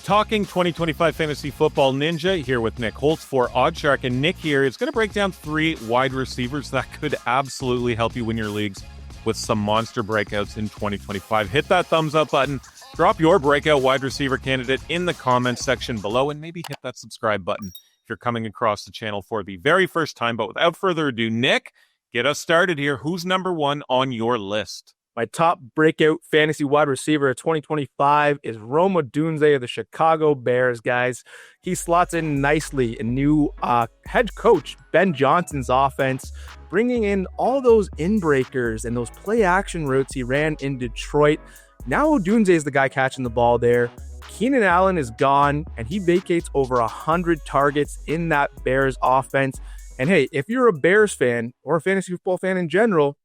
Talking 2025 Fantasy Football Ninja here with Nick Holz for OddsShark. And Nick here is going to break down 3 wide receivers that could absolutely help you win your leagues with some monster breakouts in 2025. Hit that thumbs up button. Drop your breakout wide receiver candidate in the comments section below, and maybe hit that subscribe button if you're coming across the channel for the very first time. But without further ado, Nick, get us started here. Who's number 1 on your list? My top breakout fantasy wide receiver of 2025 is Romar Morris of the Chicago Bears, guys. He slots in nicely in new head coach Ben Johnson's offense, bringing in all those in-breakers and those play-action routes he ran in Detroit. Now Odunze is the guy catching the ball there. Keenan Allen is gone, and he vacates over 100 targets in that Bears offense. And hey, if you're a Bears fan or a fantasy football fan in general,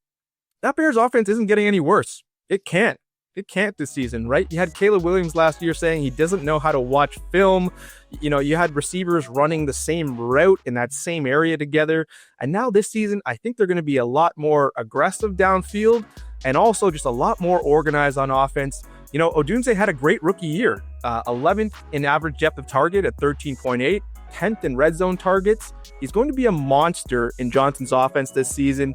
that Bears offense isn't getting any worse. It can't. It can't this season, right? You had Caleb Williams last year saying he doesn't know how to watch film. You know, you had receivers running the same route in that same area together. And now this season, I think they're going to be a lot more aggressive downfield and also just a lot more organized on offense. You know, Odunze had a great rookie year. 11th in average depth of target at 13.8. 10th in red zone targets. He's going to be a monster in Johnson's offense this season.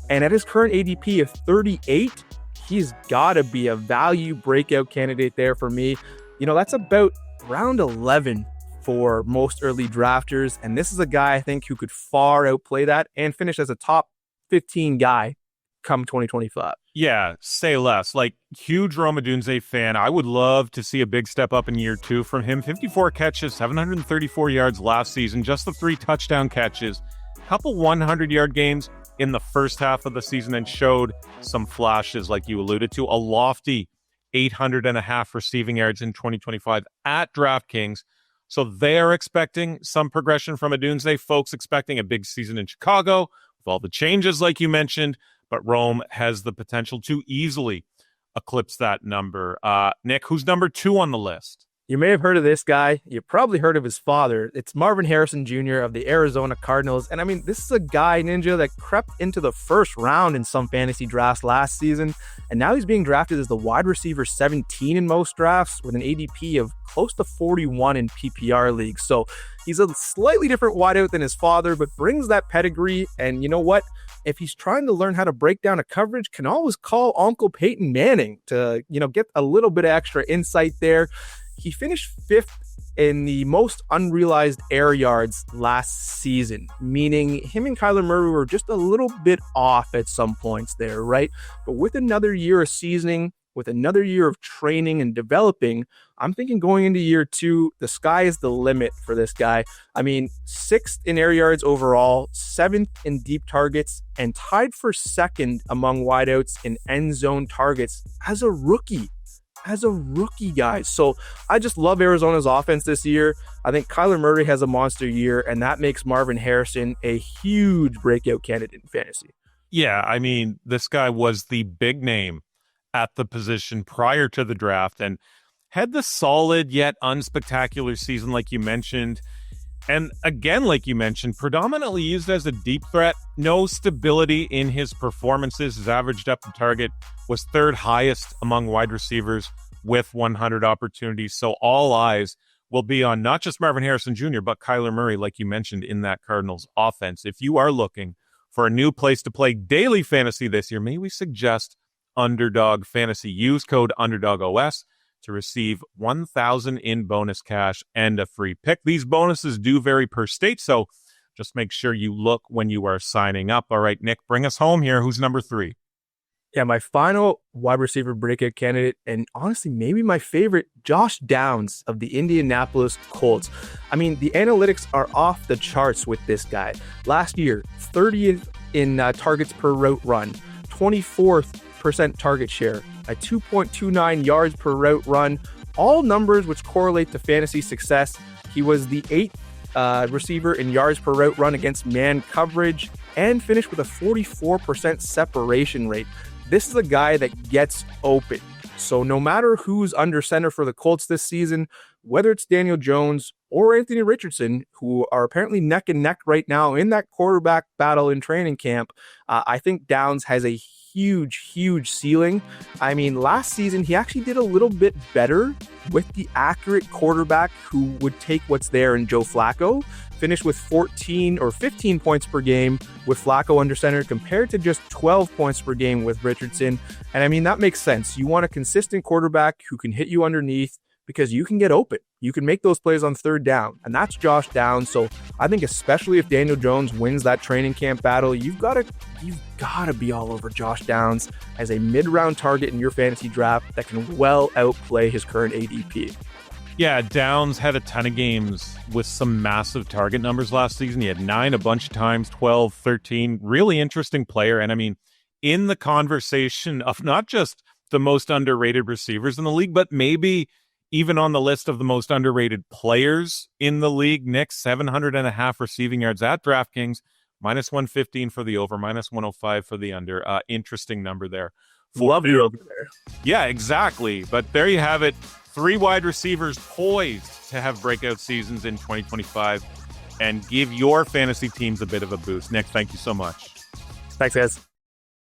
And at his current ADP of 38, he's got to be a value breakout candidate there for me. You know, that's about round 11 for most early drafters. And this is a guy I think who could far outplay that and finish as a top 15 guy come 2025. Yeah, say less. Like, huge Romar Morris fan. I would love to see a big step up in year 2 from him. 54 catches, 734 yards last season, just the 3 touchdown catches. Couple 100-yard games in the first half of the season, and showed some flashes like you alluded to. A lofty 800.5 receiving yards in 2025 at DraftKings. So they're expecting some progression from Odunze. Folks expecting a big season in Chicago with all the changes like you mentioned. But Rome has the potential to easily eclipse that number. Nick, who's number 2 on the list? You may have heard of this guy. You probably heard of his father. It's Marvin Harrison Jr. of the Arizona Cardinals. And I mean, this is a guy, Ninja, that crept into the first round in some fantasy drafts last season. And now he's being drafted as the wide receiver 17 in most drafts with an ADP of close to 41 in PPR leagues. So he's a slightly different wideout than his father, but brings that pedigree. And you know what? If he's trying to learn how to break down a coverage, can always call Uncle Peyton Manning to, get a little bit of extra insight there. He finished 5th in the most unrealized air yards last season, meaning him and Kyler Murray were just a little bit off at some points there, right? But with another year of seasoning, with another year of training and developing, I'm thinking going into year 2, the sky is the limit for this guy. I mean, 6th in air yards overall, 7th in deep targets, and tied for 2nd among wideouts in end zone targets as a rookie. Guys. So I just love Arizona's offense this year. I think Kyler Murray has a monster year, and that makes Marvin Harrison a huge breakout candidate in fantasy. Yeah, I mean, this guy was the big name at the position prior to the draft and had the solid yet unspectacular season like you mentioned. And again, like you mentioned, predominantly used as a deep threat. No stability in his performances. His average depth of target was 3rd highest among wide receivers with 100 opportunities. So all eyes will be on not just Marvin Harrison Jr., but Kyler Murray, like you mentioned, in that Cardinals offense. If you are looking for a new place to play daily fantasy this year, may we suggest Underdog Fantasy. Use code UnderdogOS to receive $1,000 in bonus cash and a free pick. These bonuses do vary per state, so just make sure you look when you are signing up. All right, Nick, bring us home here. Who's number 3? Yeah, my final wide receiver breakout candidate, and honestly, maybe my favorite, Josh Downs of the Indianapolis Colts. I mean, the analytics are off the charts with this guy. Last year, 30th in targets per route run, 24th target share, a 2.29 yards per route run, all numbers which correlate to fantasy success. He was the 8th receiver in yards per route run against man coverage and finished with a 44% separation rate. This is a guy that gets open. So no matter who's under center for the Colts this season, whether it's Daniel Jones or Anthony Richardson, who are apparently neck and neck right now in that quarterback battle in training camp, I think Downs has a huge ceiling. I mean, last season, he actually did a little bit better with the accurate quarterback who would take what's there in Joe Flacco. Finished with 14 or 15 points per game with Flacco under center compared to just 12 points per game with Richardson. And I mean, that makes sense. You want a consistent quarterback who can hit you underneath because you can get open. You can make those plays on third down, and that's Josh Downs. So I think especially if Daniel Jones wins that training camp battle, you've got to be all over Josh Downs as a mid-round target in your fantasy draft that can well outplay his current ADP. Yeah, Downs had a ton of games with some massive target numbers last season. He had 9 a bunch of times, 12, 13. Really interesting player. And I mean, in the conversation of not just the most underrated receivers in the league, but maybe even on the list of the most underrated players in the league, Nick, 700.5 receiving yards at DraftKings, minus 115 for the over, minus 105 for the under. Interesting number there. Love you over there. Yeah, exactly. But there you have it. 3 wide receivers poised to have breakout seasons in 2025 and give your fantasy teams a bit of a boost. Nick, thank you so much. Thanks, guys.